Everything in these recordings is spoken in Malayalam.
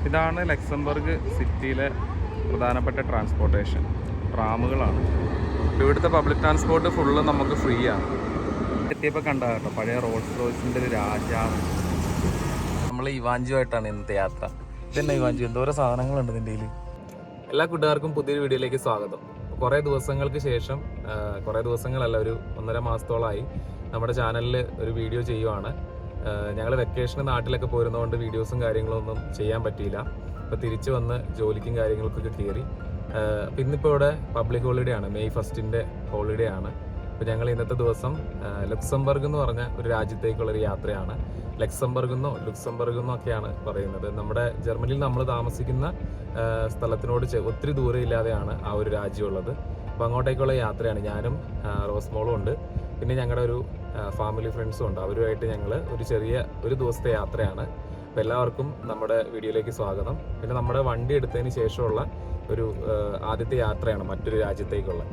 ഇതാണ് ലക്സംബർഗ് സിറ്റിയിലെ പ്രധാനപ്പെട്ട ട്രാൻസ്പോർട്ടേഷൻ, ട്രാമുകളാണ്. ഇവിടുത്തെ പബ്ലിക് ട്രാൻസ്പോർട്ട് ഫുള്ള് നമുക്ക് ഫ്രീ ആണ്. എത്തിയപ്പോൾ കണ്ട കേട്ടോ പഴയ റോൾസ് റോയ്സിൻ്റെ ഒരു രാജാവ്. നമ്മൾ ഇവാഞ്ചുമായിട്ടാണ് ഇന്നത്തെ യാത്ര. ഇതന്നെ ഇവാഞ്ചു, എന്തോരോ സാധനങ്ങളുണ്ട് ഇതിൻ്റെ കയ്യിൽ. എല്ലാ കൂട്ടുകാർക്കും പുതിയൊരു വീഡിയോയിലേക്ക് സ്വാഗതം. കുറേ ദിവസങ്ങൾക്ക് ശേഷം, കുറേ ദിവസങ്ങളല്ല, ഒരു 1.5 മാസത്തോളമായി നമ്മുടെ ചാനലിൽ ഒരു വീഡിയോ ചെയ്യുവാണ്. ഞങ്ങൾ വെക്കേഷന് നാട്ടിലൊക്കെ പോരുന്നതുകൊണ്ട് വീഡിയോസും കാര്യങ്ങളൊന്നും ചെയ്യാൻ പറ്റിയില്ല. അപ്പോൾ തിരിച്ചു വന്ന് ജോലിക്കും കാര്യങ്ങൾക്കൊക്കെ കയറി. അപ്പോൾ ഇന്നിപ്പോൾ ഇവിടെ പബ്ലിക് ഹോളിഡേ ആണ്, മെയ് 1 ഹോളിഡേ ആണ്. അപ്പോൾ ഞങ്ങൾ ഇന്നത്തെ ദിവസം ലക്സംബർഗ് എന്ന് പറഞ്ഞ ഒരു രാജ്യത്തേക്കുള്ളൊരു യാത്രയാണ്. ലക്സംബർഗെന്നോ ലുക്സംബർഗെന്നോ ഒക്കെയാണ് പറയുന്നത്. നമ്മുടെ ജർമ്മനിയിൽ നമ്മൾ താമസിക്കുന്ന സ്ഥലത്തിനോട് ഒത്തിരി ദൂരം ഇല്ലാതെയാണ് ആ ഒരു രാജ്യമുള്ളത്. അപ്പോൾ അങ്ങോട്ടേക്കുള്ള യാത്രയാണ്. ഞാനും റോസ്മോളും ഉണ്ട്, പിന്നെ ഞങ്ങളുടെ ഒരു ഫാമിലി ഫ്രണ്ട്സും ഉണ്ട്. അവരുമായിട്ട് ഞങ്ങൾ ഒരു ദിവസത്തെ യാത്രയാണ്. അപ്പോൾ എല്ലാവർക്കും നമ്മുടെ വീഡിയോയിലേക്ക് സ്വാഗതം. പിന്നെ നമ്മുടെ വണ്ടി എടുത്തതിന് ശേഷമുള്ള ഒരു ആദ്യത്തെ യാത്രയാണ് മറ്റൊരു രാജ്യത്തേക്കുള്ള.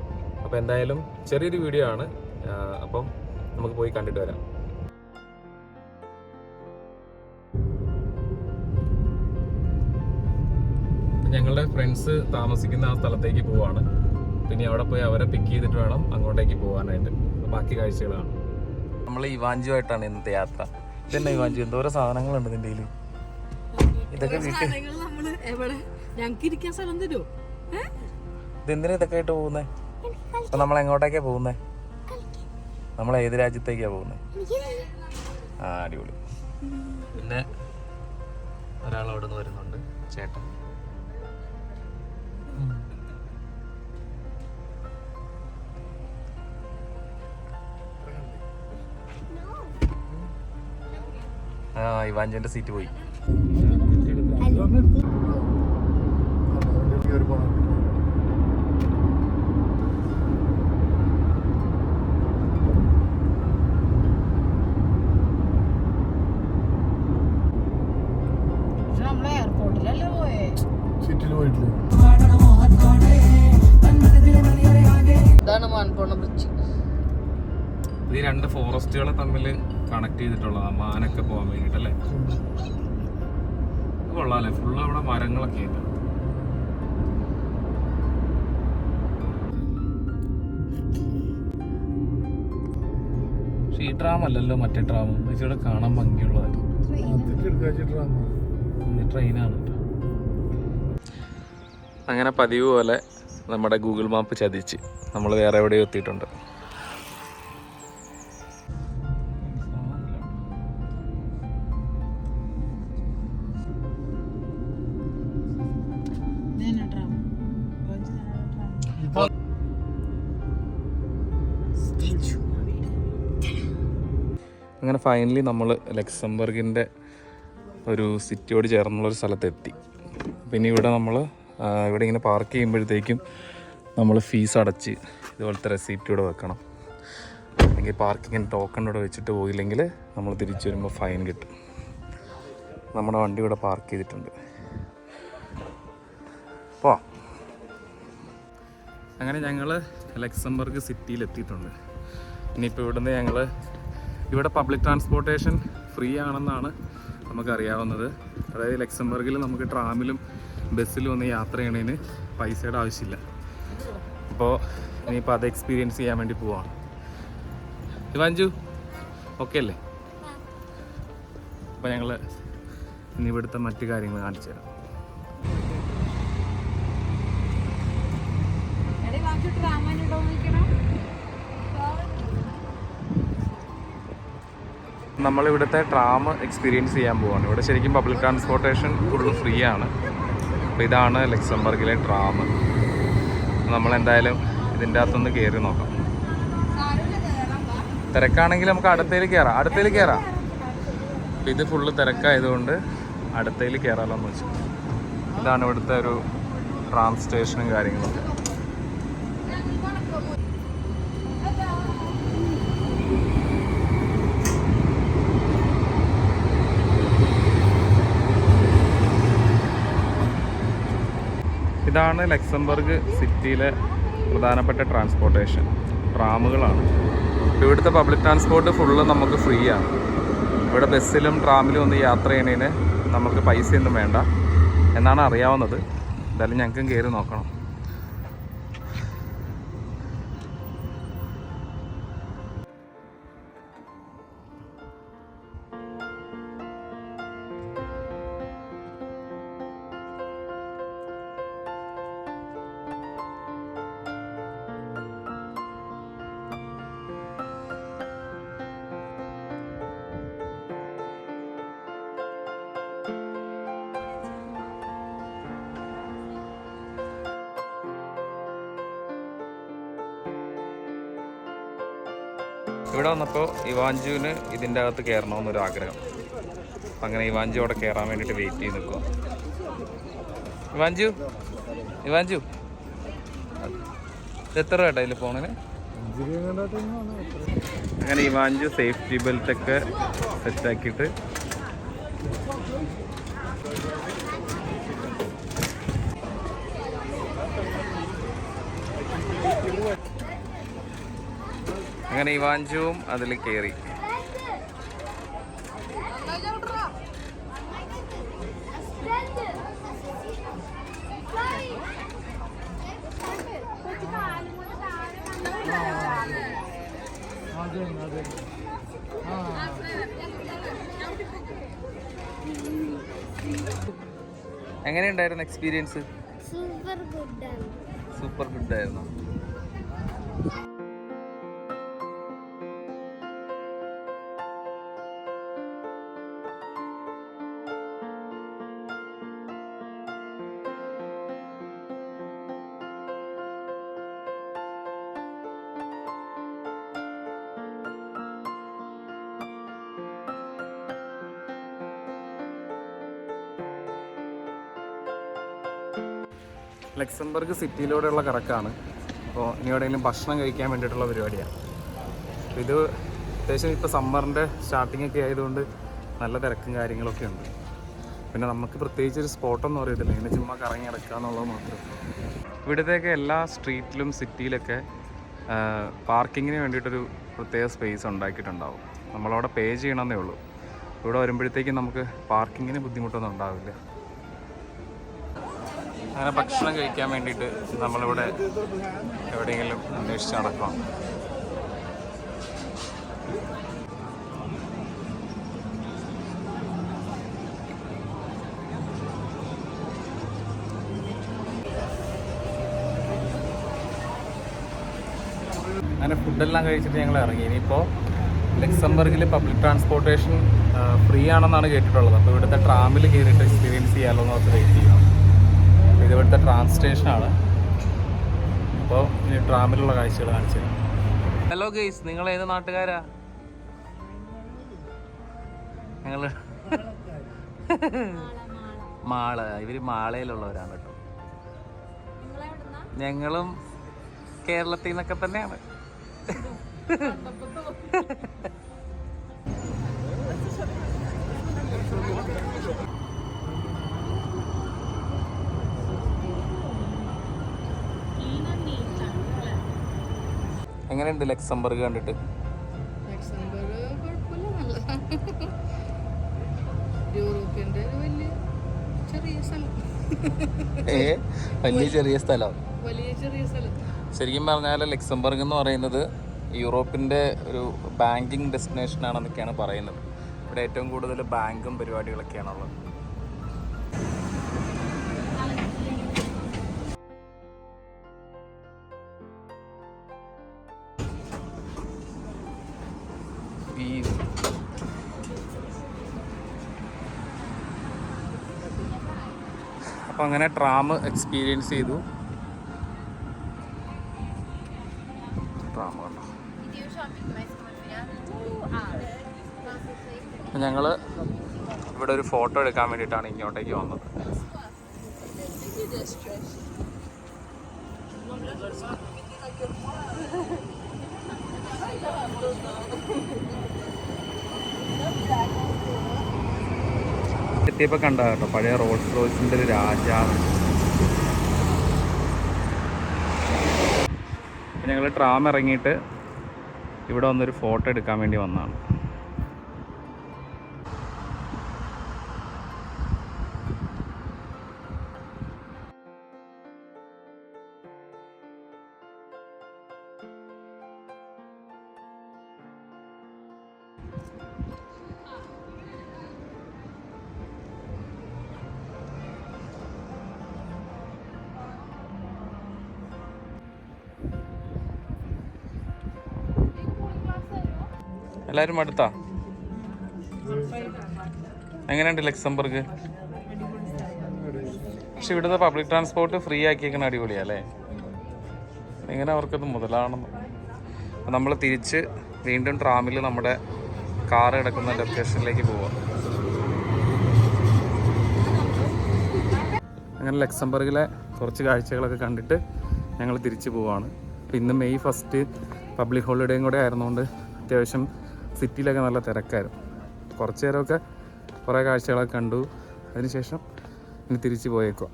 അപ്പോൾ എന്തായാലും ചെറിയൊരു വീഡിയോ ആണ്. അപ്പം നമുക്ക് പോയി കണ്ടിട്ട് വരാം. ഞങ്ങളുടെ ഫ്രണ്ട്സ് താമസിക്കുന്ന ആ സ്ഥലത്തേക്ക് പോവാണ്. പിന്നെ അവിടെ പോയി അവരെ പിക്ക് ചെയ്തിട്ട് വേണം അങ്ങോട്ടേക്ക് പോകാനായിട്ട്. ബാക്കി കാഴ്ചകളാണ്. നമ്മൾ ഇവാഞ്ചുമായിട്ടാണ് ഇന്നത്തെ യാത്ര. ഇതന്നെ ഇവാഞ്ചു, എന്തോരോ സാധനങ്ങളുണ്ട് ഇതിൻ്റെ കയ്യിൽ. ഇതൊക്കെ ഇതെന്തിനാ ഇതൊക്കെ ആയിട്ട് പോകുന്നേ? അപ്പൊ നമ്മൾ എങ്ങോട്ടേക്കാ പോകുന്നേ? നമ്മൾ ഏത് രാജ്യത്തേക്കാ പോകുന്നേ? അടിപൊളി. പിന്നെ ഒരാൾ അവിടെ നിന്ന് വരുന്നുണ്ട്, ചേട്ടൻ. ഇവാഞ്ചന്റെ സീറ്റ് പോയി. ഈ 2 ഫോറസ്റ്റുകളെ തമ്മിൽ കണക്ട് ചെയ്തിട്ടുള്ളതാണ്, മാനൊക്കെ പോകാൻ വേണ്ടിട്ടല്ലേ. കൊള്ളാല്ലേ, ഫുള്ള് അവിടെ മരങ്ങളൊക്കെ ഉണ്ട്. പക്ഷെ ഈ ട്രാം അല്ലല്ലോ മറ്റേ ട്രാം, ഇവിടെ കാണാൻ ഭംഗിയുള്ളതായിരുന്നു. ട്രെയിനാണ്. അങ്ങനെ പതിവ് പോലെ നമ്മുടെ ഗൂഗിൾ മാപ്പ് ചതിച്ച് നമ്മൾ വേറെ എവിടെയോ എത്തിയിട്ടുണ്ട്. അങ്ങനെ ഫൈനലി നമ്മൾ ലക്സംബർഗിൻ്റെ ഒരു സിറ്റിയോട് ചേർന്നുള്ളൊരു സ്ഥലത്തെത്തി. പിന്നെ ഇവിടെ ഇവിടെ ഇങ്ങനെ പാർക്ക് ചെയ്യുമ്പോഴത്തേക്കും നമ്മൾ ഫീസ് അടച്ച് ഇതുപോലത്തെ റെസീപ്റ്റ് ഇവിടെ വെക്കണം. അല്ലെങ്കിൽ പാർക്കിങ്ങിന് ടോക്കൺ ഇവിടെ വെച്ചിട്ട് പോയില്ലെങ്കിൽ നമ്മൾ തിരിച്ചു വരുമ്പോൾ ഫൈൻ കിട്ടും. നമ്മുടെ വണ്ടി ഇവിടെ പാർക്ക് ചെയ്തിട്ടുണ്ട്. അപ്പോൾ അങ്ങനെ ഞങ്ങൾ ലക്സംബർഗ് സിറ്റിയിലെത്തിയിട്ടുണ്ട്. ഇനിയിപ്പോൾ ഇവിടുന്ന് ഇവിടെ പബ്ലിക് ട്രാൻസ്പോർട്ടേഷൻ ഫ്രീ ആണെന്നാണ് നമുക്കറിയാവുന്നത്. അതായത് ലക്സംബർഗിൽ നമുക്ക് ട്രാമിലും ബസ്സിലും ഒന്ന് യാത്ര ചെയ്യണതിന് പൈസയുടെ ആവശ്യമില്ല. അപ്പോൾ ഇനിയിപ്പോൾ അത് എക്സ്പീരിയൻസ് ചെയ്യാൻ വേണ്ടി പോവാണ്. ഇവാഞ്ചു ഓക്കെ അല്ലേ? അപ്പോൾ ഞങ്ങൾ ഇനി ഇവിടുത്തെ മറ്റു കാര്യങ്ങൾ കാണിച്ചു തരാം. നമ്മളിവിടുത്തെ ട്രാം എക്സ്പീരിയൻസ് ചെയ്യാൻ പോവാണ്. ഇവിടെ ശരിക്കും പബ്ലിക് ട്രാൻസ്പോർട്ടേഷൻ ഫുള്ള് ഫ്രീ ആണ്. അപ്പോൾ ഇതാണ് ലക്സംബർഗിലെ ട്രാം. നമ്മളെന്തായാലും ഇതിൻ്റെ അകത്തൊന്ന് കയറി നോക്കാം. തിരക്കാണെങ്കിൽ നമുക്ക് അടുത്തേൽ കയറാം. അപ്പോൾ ഇത് ഫുള്ള് തിരക്കായതുകൊണ്ട് അടുത്തേൽ കയറാമെന്ന് വെച്ചു. ഇതാണ് ഇവിടുത്തെ ഒരു ട്രാം സ്റ്റേഷനും കാര്യങ്ങളൊക്കെ. ഇതാണ് ലക്സംബർഗ് സിറ്റിയിലെ പ്രധാനപ്പെട്ട ട്രാൻസ്പോർട്ടേഷൻ, ട്രാമുകളാണ്. ഇവിടുത്തെ പബ്ലിക് ട്രാൻസ്പോർട്ട് ഫുള്ള് നമുക്ക് ഫ്രീ ആണ്. ഇവിടെ ബസ്സിലും ട്രാമിലും ഒന്ന് യാത്ര ചെയ്യുന്നതിന് നമുക്ക് പൈസയൊന്നും വേണ്ട. എന്നാണ് അറിയാവുന്നത്. എന്തായാലും ഞങ്ങൾക്കും കയറി നോക്കണം. ഇവിടെ വന്നപ്പോൾ ഇവാഞ്ചുവിന് ഇതിൻ്റെ അകത്ത് കയറണമെന്നൊരു ആഗ്രഹം. അപ്പം അങ്ങനെ ഇവാഞ്ചു അവിടെ കയറാൻ വേണ്ടിയിട്ട് വെയിറ്റ് ചെയ്ത് നിൽക്കുക. ഇവാഞ്ചു എത്ര കേട്ടോ ഇതിൽ ഫോണിന്? അങ്ങനെ ഇവാഞ്ചു സേഫ്റ്റി ബെൽറ്റൊക്കെ സെറ്റാക്കിയിട്ട് അങ്ങനെ ഇവാഞ്ചുവും അതിൽ കയറി. എങ്ങനെയുണ്ടായിരുന്നു എക്സ്പീരിയൻസ്? സൂപ്പർ ഗുഡ് ആയിരുന്നു. ലക്സംബർഗ് സിറ്റിയിലൂടെയുള്ള കറക്കാണ്. അപ്പോൾ ഇനി എവിടെയെങ്കിലും ഭക്ഷണം കഴിക്കാൻ വേണ്ടിയിട്ടുള്ള പരിപാടിയാണ്. ഇത് അത്യാവശ്യം ഇപ്പോൾ സമ്മറിൻ്റെ സ്റ്റാർട്ടിംഗ് ഒക്കെ ആയതുകൊണ്ട് നല്ല തിരക്കും കാര്യങ്ങളൊക്കെ ഉണ്ട്. പിന്നെ നമുക്ക് പ്രത്യേകിച്ചൊരു സ്പോട്ടൊന്നും അറിയത്തില്ല, ഇങ്ങനെ ചുമ്മാ കറങ്ങി നടക്കുക എന്നുള്ളത് മാത്രം. ഇവിടത്തേക്ക് എല്ലാ സ്ട്രീറ്റിലും സിറ്റിയിലൊക്കെ പാർക്കിങ്ങിന് വേണ്ടിയിട്ടൊരു പ്രത്യേക സ്പേസ് ഉണ്ടാക്കിയിട്ടുണ്ടാവും. നമ്മളവിടെ പേ ചെയ്യണമെന്നേ ഉള്ളൂ. ഇവിടെ വരുമ്പോഴത്തേക്കും നമുക്ക് പാർക്കിങ്ങിന് ബുദ്ധിമുട്ടൊന്നും ഉണ്ടാവില്ല. അങ്ങനെ ഭക്ഷണം കഴിക്കാൻ വേണ്ടിയിട്ട് നമ്മളിവിടെ എവിടെയെങ്കിലും അന്വേഷിച്ച് നടക്കണം. അങ്ങനെ ഫുഡെല്ലാം കഴിച്ചിട്ട് ഞങ്ങൾ ഇറങ്ങി. ഇനിയിപ്പോൾ ലക്സംബർഗിൽ പബ്ലിക് ട്രാൻസ്പോർട്ടേഷൻ ഫ്രീ ആണെന്നാണ് കേട്ടിട്ടുള്ളത്. അപ്പോൾ ഇവിടുത്തെ ട്രാമിൽ കയറിയിട്ട് എക്സ്പീരിയൻസ് ചെയ്യാമല്ലോ എന്ന് ഓർത്ത് വെയിറ്റ് ചെയ്യണം. ഇത് ഇവിടുത്തെ ട്രാം സ്റ്റേഷനാണ്. അപ്പോൾ ഇനി ട്രാമിലുള്ള കാഴ്ചകൾ കാണിച്ചു തരാം. ഹലോ ഗെയ്സ്, നിങ്ങൾ ഏത് നാട്ടുകാരാ? ഞങ്ങൾ മാള. ഇവർ മാളയിലുള്ളവരാണ് കേട്ടോ. ഞങ്ങളും കേരളത്തിൽ നിന്നൊക്കെ തന്നെയാണ്. എങ്ങനെയുണ്ട് ലക്സംബർഗ് കണ്ടിട്ട്? വലിയ ചെറിയ സ്ഥലം. ശരിക്കും പറഞ്ഞാൽ ലക്സംബർഗ് എന്ന് പറയുന്നത് യൂറോപ്പിൻ്റെ ഒരു ബാങ്കിങ് ഡെസ്റ്റിനേഷൻ ആണെന്നൊക്കെയാണ് പറയുന്നത്. ഇവിടെ ഏറ്റവും കൂടുതൽ ബാങ്കും പരിപാടികളൊക്കെയാണുള്ളത്. അപ്പോൾ അങ്ങനെ ട്രാം എക്സ്പീരിയൻസ് ചെയ്തു. ട്രാം കണ്ടോ? ഞങ്ങൾ ഇവിടെ ഒരു ഫോട്ടോ എടുക്കാൻ വേണ്ടിയിട്ടാണ് ഇങ്ങോട്ടേക്ക് വന്നത്. എത്തിയപ്പോൾ കണ്ട കേട്ടോ പഴയ റോൾസ് റോയ്സിൻ്റെ ഒരു രാജാവ്. ഞങ്ങൾ ട്രാം ഇറങ്ങിയിട്ട് ഇവിടെ വന്നൊരു ഫോട്ടോ എടുക്കാൻ വേണ്ടി വന്നതാണ്. എല്ലാവരും അടുത്താ? എങ്ങനെയുണ്ട് ലക്സംബർഗ്? പക്ഷെ ഇവിടുത്തെ പബ്ലിക് ട്രാൻസ്പോർട്ട് ഫ്രീ ആക്കിയേക്കണ അടിപൊളിയാ അല്ലേ? എങ്ങനെ അവർക്കത് മുതലാണെന്ന്. അപ്പം നമ്മൾ തിരിച്ച് വീണ്ടും ട്രാമിൽ നമ്മുടെ കാറ് കിടക്കുന്ന ലൊക്കേഷനിലേക്ക് പോവാം. അങ്ങനെ ലക്സംബർഗിലെ കുറച്ച് കാഴ്ചകളൊക്കെ കണ്ടിട്ട് ഞങ്ങൾ തിരിച്ചു പോവാണ്. അപ്പോൾ ഇന്ന് മെയ് 1 പബ്ലിക് ഹോളിഡേയും കൂടെ ആയിരുന്നുകൊണ്ട് അത്യാവശ്യം സിറ്റിയിലൊക്കെ നല്ല തിരക്കായിരുന്നു. കുറച്ച് നേരമൊക്കെ കുറേ കാഴ്ചകളൊക്കെ കണ്ടു. അതിനുശേഷം ഇനി തിരിച്ച് പോയേക്കുക.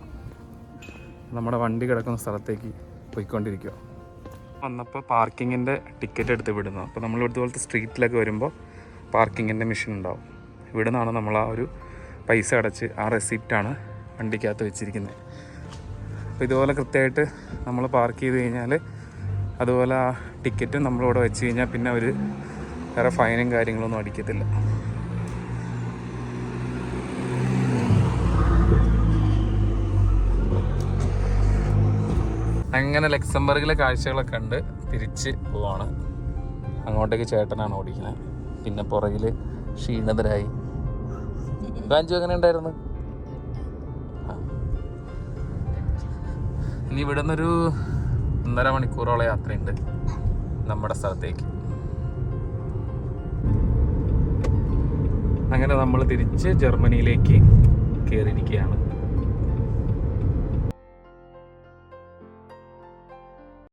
നമ്മുടെ വണ്ടി കിടക്കുന്ന സ്ഥലത്തേക്ക് പോയിക്കൊണ്ടിരിക്കുക. വന്നപ്പോൾ പാർക്കിങ്ങിൻ്റെ ടിക്കറ്റ് എടുത്ത് വിടുന്നു. അപ്പോൾ നമ്മൾ ഇതുപോലത്തെ സ്ട്രീറ്റിലൊക്കെ വരുമ്പോൾ പാർക്കിങ്ങിൻ്റെ മെഷീൻ ഉണ്ടാവും. ഇവിടെ നിന്നാണ് നമ്മൾ ആ ഒരു പൈസ അടച്ച് ആ റെസിപ്റ്റാണ് വണ്ടിക്കകത്ത് വെച്ചിരിക്കുന്നത്. അപ്പോൾ ഇതുപോലെ കൃത്യമായിട്ട് നമ്മൾ പാർക്ക് ചെയ്ത് കഴിഞ്ഞാൽ അതുപോലെ ആ ടിക്കറ്റും നമ്മളിവിടെ വെച്ച് കഴിഞ്ഞാൽ പിന്നെ അവർ വേറെ ഫൈനും കാര്യങ്ങളൊന്നും അടിക്കത്തില്ല. അങ്ങനെ ലക്സംബർഗിലെ കാഴ്ചകളൊക്കെ കണ്ട് തിരിച്ച് പോവാണ്. അങ്ങോട്ടേക്ക് ചേട്ടനാണ് ഓടിക്കുന്നത്. പിന്നെ പുറകിൽ ക്ഷീണിതരായി. ബാഞ്ചു എങ്ങനെ ഉണ്ടായിരുന്നു? ഇനി ഇവിടെ നിന്നൊരു 1.5 മണിക്കൂറോളം യാത്രയുണ്ട് നമ്മുടെ സ്ഥലത്തേക്ക്. അങ്ങനെ നമ്മൾ തിരിച്ച് ജർമ്മനിയിലേക്ക് കയറിയിരിക്കുകയാണ്.